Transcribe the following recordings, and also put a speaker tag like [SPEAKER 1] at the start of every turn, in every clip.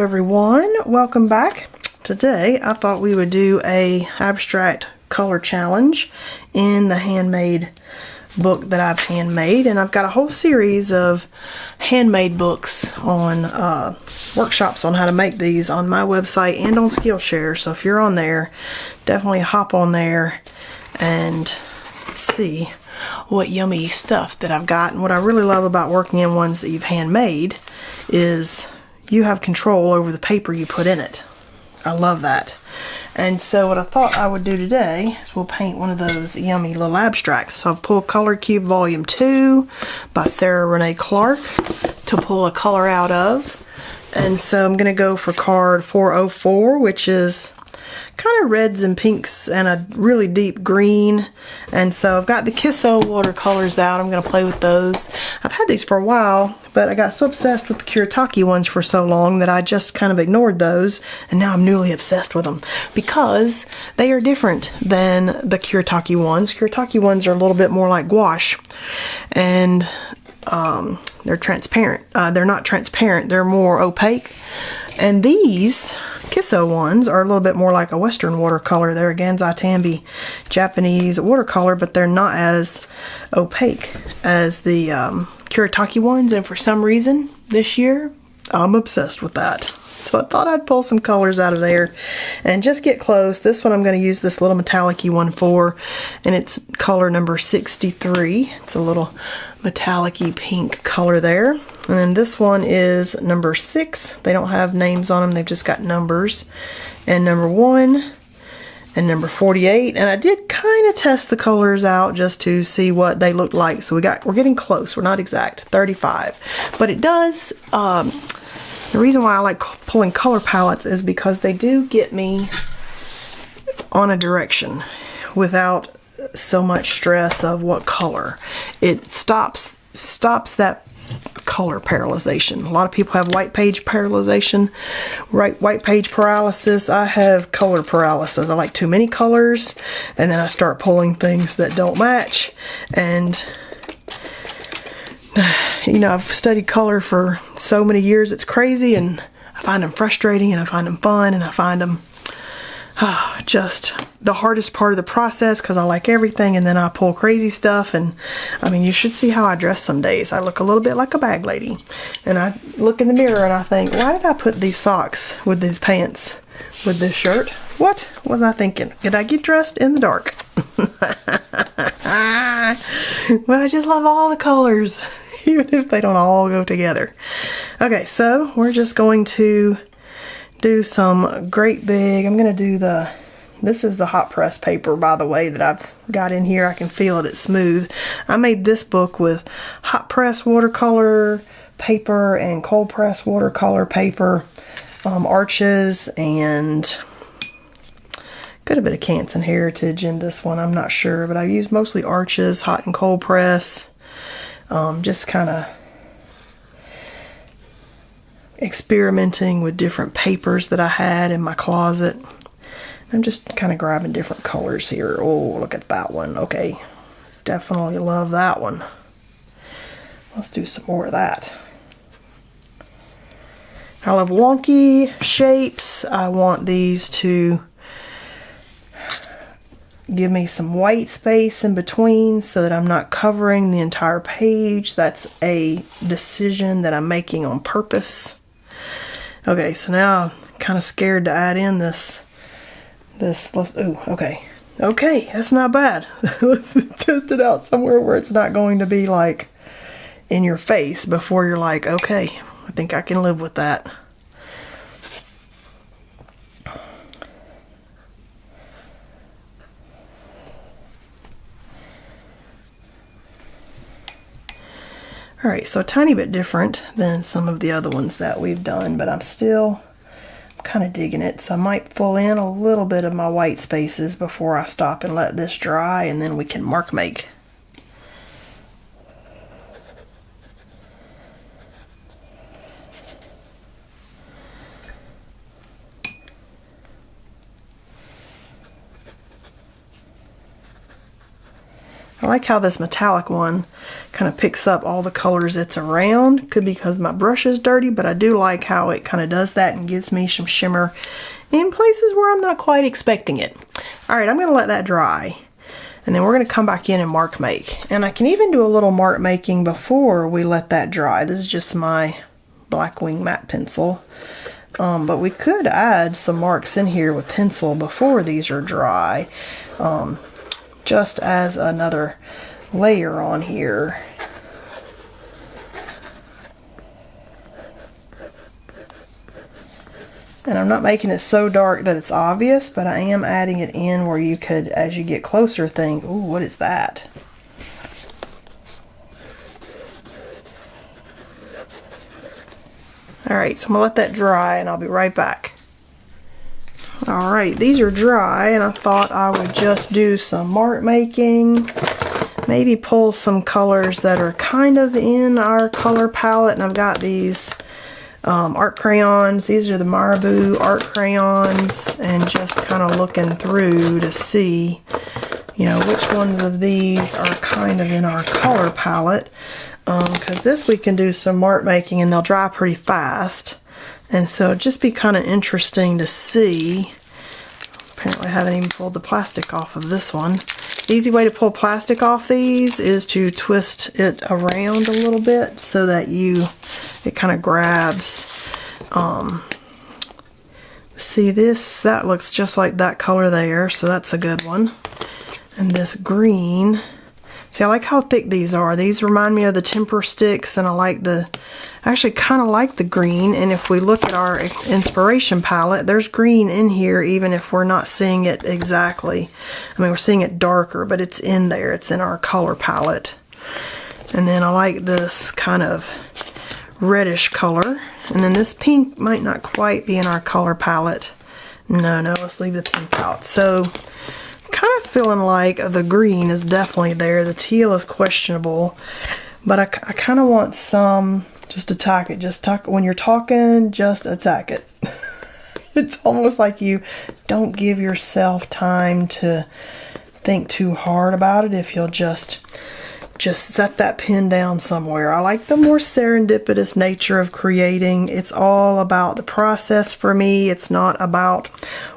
[SPEAKER 1] everyone, welcome back. Today I thought we would do a abstract color challenge in the handmade book that I've handmade, and I've got a whole series of handmade books on workshops on how to make these on my website and on Skillshare. So if you're on there, definitely hop on there and see what yummy stuff that I've got. And what I really love about working in ones that you've handmade is you have control over the paper you put in it. I love that. And so what I thought I would do today is we'll paint one of those yummy little abstracts. So I've pulled Color Cube Volume 2 by Sarah Renee Clark to pull a color out of. And so I'm going to go for card 404, which is kind of reds and pinks and a really deep green. And so I've got the Kissoh watercolors out. I'm going to play with those. I've had these for a while, but I got so obsessed with the Kuretake ones for so long that I just kind of ignored those, and now I'm newly obsessed with them because they are different than the Kuretake ones. Kuretake ones are a little bit more like gouache, and they're transparent. They're not transparent, they're more opaque. And these Kissoh ones are a little bit more like a Western watercolor. They're a Gansai Japanese watercolor, but they're not as opaque as the Kuretake ones. And for some reason, this year, I'm obsessed with that. So I thought I'd pull some colors out of there and just get close. This one I'm going to use this little metallic-y one for, and it's color number 63. It's a little metallic-y pink color there. And then this one is number 6. They don't have names on them, they've just got numbers. And number 1 and number 48. And I did kind of test the colors out just to see what they looked like. So we're getting close. We're not exact. 35. But it does, the reason why I like pulling color palettes is because they do get me on a direction without so much stress of what color. It stops that color paralyzation. A lot of people have white page paralysis. White page paralysis. I have color paralysis. I like too many colors, and then I start pulling things that don't match. And you know, I've studied color for so many years, it's crazy, and I find them frustrating, and I find them fun, and I find them just the hardest part of the process because I like everything, and then I pull crazy stuff. And I mean, you should see how I dress some days. I look a little bit like a bag lady, and I look in the mirror and I think, why did I put these socks with these pants with this shirt? What was I thinking? Did I get dressed in the dark? But I just love all the colors, even if they don't all go together. Okay, so we're just going to do some great big, I'm going to do this is the hot press paper, by the way, that I've got in here. I can feel it, it's smooth. I made this book with hot press watercolor paper and cold press watercolor paper, arches, and got a bit of Canson Heritage in this one, I'm not sure, but I used mostly arches, hot and cold press, just kind of experimenting with different papers that I had in my closet. I'm just kind of grabbing different colors here. Oh, look at that one. Okay, definitely love that one. Let's do some more of that. I love wonky shapes. I want these to give me some white space in between so that I'm not covering the entire page. That's a decision that I'm making on purpose. Okay, so now I'm kind of scared to add in this, ooh, okay, that's not bad. Let's test it out somewhere where it's not going to be like in your face before you're like, okay, I think I can live with that. Alright, so a tiny bit different than some of the other ones that we've done, but I'm still kind of digging it. So I might fill in a little bit of my white spaces before I stop and let this dry, and then we can mark make. I like how this metallic one kind of picks up all the colors it's around. Could be because my brush is dirty, but I do like how it kind of does that and gives me some shimmer in places where I'm not quite expecting it. Alright, I'm going to let that dry. And then we're going to come back in and mark make. And I can even do a little mark making before we let that dry. This is just my Blackwing matte pencil. But we could add some marks in here with pencil before these are dry. Just as another layer on here. And I'm not making it so dark that it's obvious, but I am adding it in where you could, as you get closer, think, ooh, what is that? Alright, so I'm going to let that dry and I'll be right back. Alright, these are dry and I thought I would just do some mark making. Maybe pull some colors that are kind of in our color palette. And I've got these art crayons. These are the Marabou art crayons. And just kind of looking through to see, you know, which ones of these are kind of in our color palette. Because this we can do some mark making and they'll dry pretty fast. And so it'd just be kind of interesting to see. Apparently I haven't even pulled the plastic off of this one. The easy way to pull plastic off these is to twist it around a little bit so that it kind of grabs. See this? That looks just like that color there, so that's a good one. And this green. See, I like how thick these are. These remind me of the temper sticks, and I actually kind of like the green. And if we look at our inspiration palette, there's green in here, even if we're not seeing it exactly. I mean, we're seeing it darker, but it's in there. It's in our color palette. And then I like this kind of reddish color. And then this pink might not quite be in our color palette. No, let's leave the pink out. So, kind of feeling like the green is definitely there. The teal is questionable, but I kind of want some. Just attack it. When you're talking, just attack it. It's almost like you don't give yourself time to think too hard about it if you'll just set that pen down somewhere. I like the more serendipitous nature of creating. It's all about the process for me. It's not about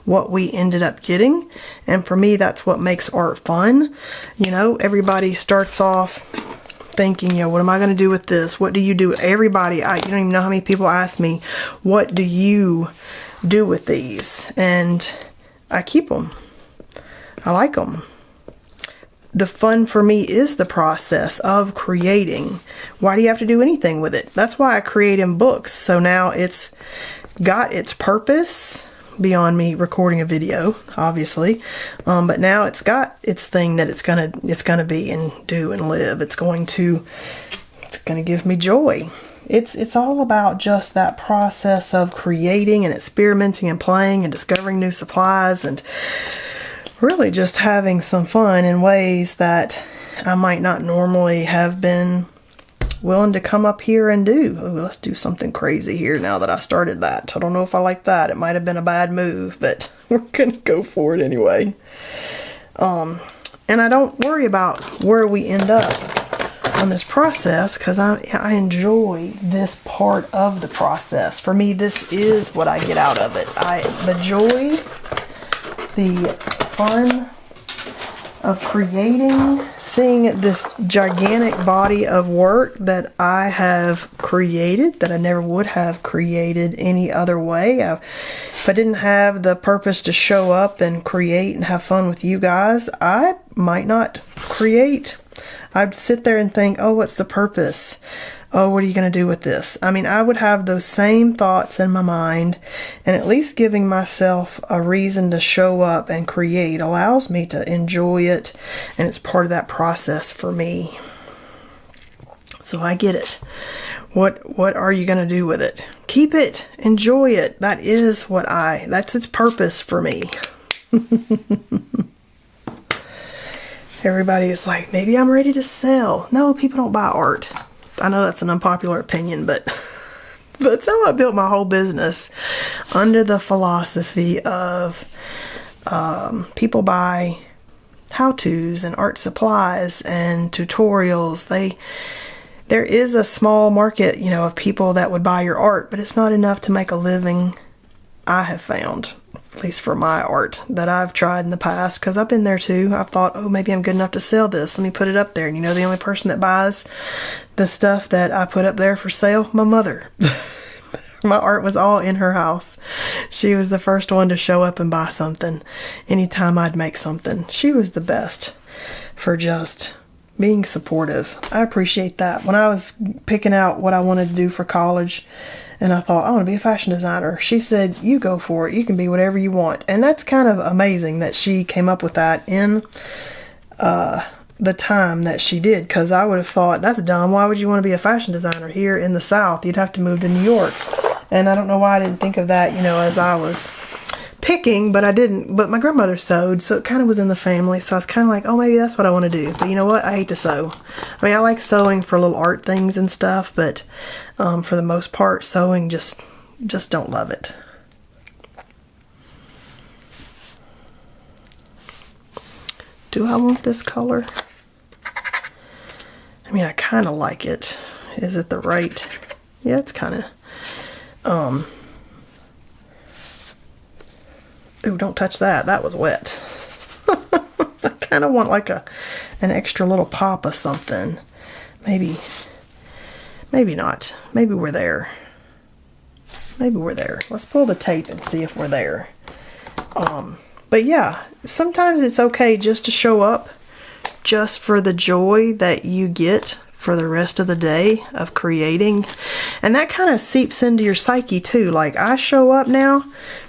[SPEAKER 1] what we ended up getting. And for me, that's what makes art fun. You know, everybody starts off thinking, you know, what am I going to do with this? What do you do? Everybody, you don't even know how many people ask me, what do you do with these? And I keep them. I like them. The fun for me is the process of creating. Why do you have to do anything with it? That's why I create in books. So now it's got its purpose beyond me recording a video, obviously. But now it's got its thing that it's gonna be and do and live. It's gonna give me joy. It's all about just that process of creating and experimenting and playing and discovering new supplies and really just having some fun in ways that I might not normally have been willing to come up here and do. Ooh, let's do something crazy here now that I started that. I don't know if I like that. It might have been a bad move, but we're gonna go for it anyway. And I don't worry about where we end up on this process because I enjoy this part of the process. For me, this is what I get out of it. The joy, the fun of creating, seeing this gigantic body of work that I have created that I never would have created any other way. If I didn't have the purpose to show up and create and have fun with you guys, I might not create. I'd sit there and think, oh, what's the purpose? Oh, what are you going to do with this? I mean, I would have those same thoughts in my mind, and at least giving myself a reason to show up and create allows me to enjoy it, and it's part of that process for me. So I get it. What are you going to do with it? Keep it. Enjoy it. That's its purpose for me. Everybody is like, maybe I'm ready to sell. No, people don't buy art. I know that's an unpopular opinion, but that's how I built my whole business, under the philosophy of people buy how-tos and art supplies and tutorials. There is a small market, you know, of people that would buy your art, but it's not enough to make a living, I have found, at least for my art that I've tried in the past, because I've been there too. I've thought, oh, maybe I'm good enough to sell this. Let me put it up there. And you know, the only person that buys the stuff that I put up there for sale, my mother. My art was all in her house. She was the first one to show up and buy something anytime I'd make something. She was the best for just being supportive. I appreciate that. When I was picking out what I wanted to do for college and I thought, I want to be a fashion designer, she said, you go for it. You can be whatever you want. And that's kind of amazing that she came up with that in the time that she did, because I would have thought, that's dumb. Why would you want to be a fashion designer here in the South? You'd have to move to New York. And I don't know why I didn't think of that, you know, as I was picking, but I didn't. But my grandmother sewed, so it kind of was in the family. So I was kind of like, oh, maybe that's what I want to do. But you know what? I hate to sew. I mean, I like sewing for little art things and stuff, but for the most part, sewing, just don't love it. Do I want this color? I mean, I kind of like it. Is it the right? Yeah, it's kind of, ooh, don't touch that. That was wet. I kind of want like an extra little pop of something. Maybe not. Maybe we're there. Maybe we're there. Let's pull the tape and see if we're there. But yeah, sometimes it's okay just to show up just for the joy that you get for the rest of the day of creating. And that kind of seeps into your psyche too. Like, I show up now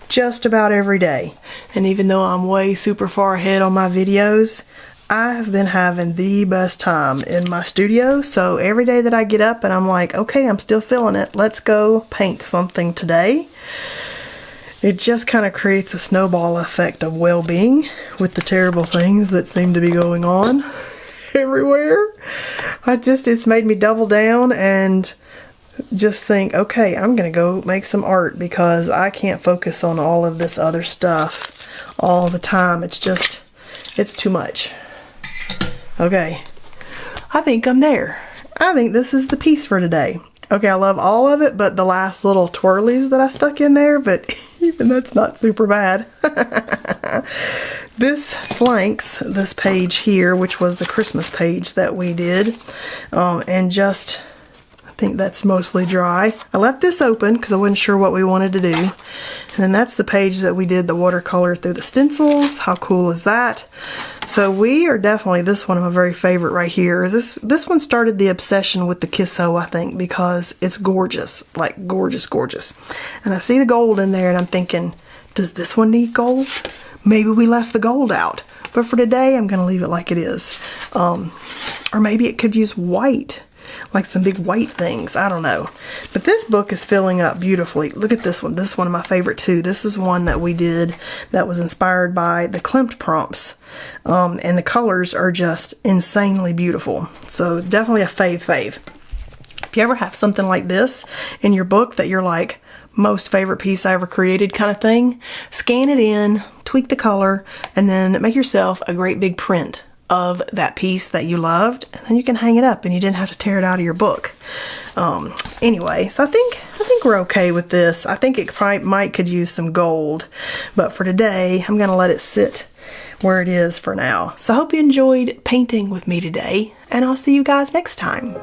[SPEAKER 1] just about every day. And even though I'm way super far ahead on my videos, I have been having the best time in my studio. So every day that I get up and I'm like, okay, I'm still feeling it. Let's go paint something today. It just kind of creates a snowball effect of well-being with the terrible things that seem to be going on everywhere. It's made me double down and just think, okay, I'm gonna go make some art because I can't focus on all of this other stuff all the time. It's too much. Okay, I think I'm there. I think this is the piece for today. Okay, I love all of it, but the last little twirlies that I stuck in there, but even that's not super bad. This flanks this page here, which was the Christmas page that we did, and just, I think that's mostly dry. I left this open because I wasn't sure what we wanted to do. And then that's the page that we did the watercolor through the stencils. How cool is that? So we are definitely, this one, my very favorite right here. This one started the obsession with the Kissoh, I think, because it's gorgeous, like gorgeous, gorgeous. And I see the gold in there and I'm thinking, does this one need gold? Maybe we left the gold out. But for today, I'm gonna leave it like it is. Or maybe it could use white, like some big white things. I don't know. But this book is filling up beautifully. Look at this one. This is one of my favorite too. This is one that we did that was inspired by the Klimt prompts. And the colors are just insanely beautiful. So definitely a fave. If you ever have something like this in your book that you're like, most favorite piece I ever created kind of thing, scan it in, tweak the color, and then make yourself a great big print of that piece that you loved, and then you can hang it up and you didn't have to tear it out of your book. Anyway, so I think we're okay with this. I think it probably could use some gold, but for today I'm gonna let it sit where it is for now. So I hope you enjoyed painting with me today, and I'll see you guys next time.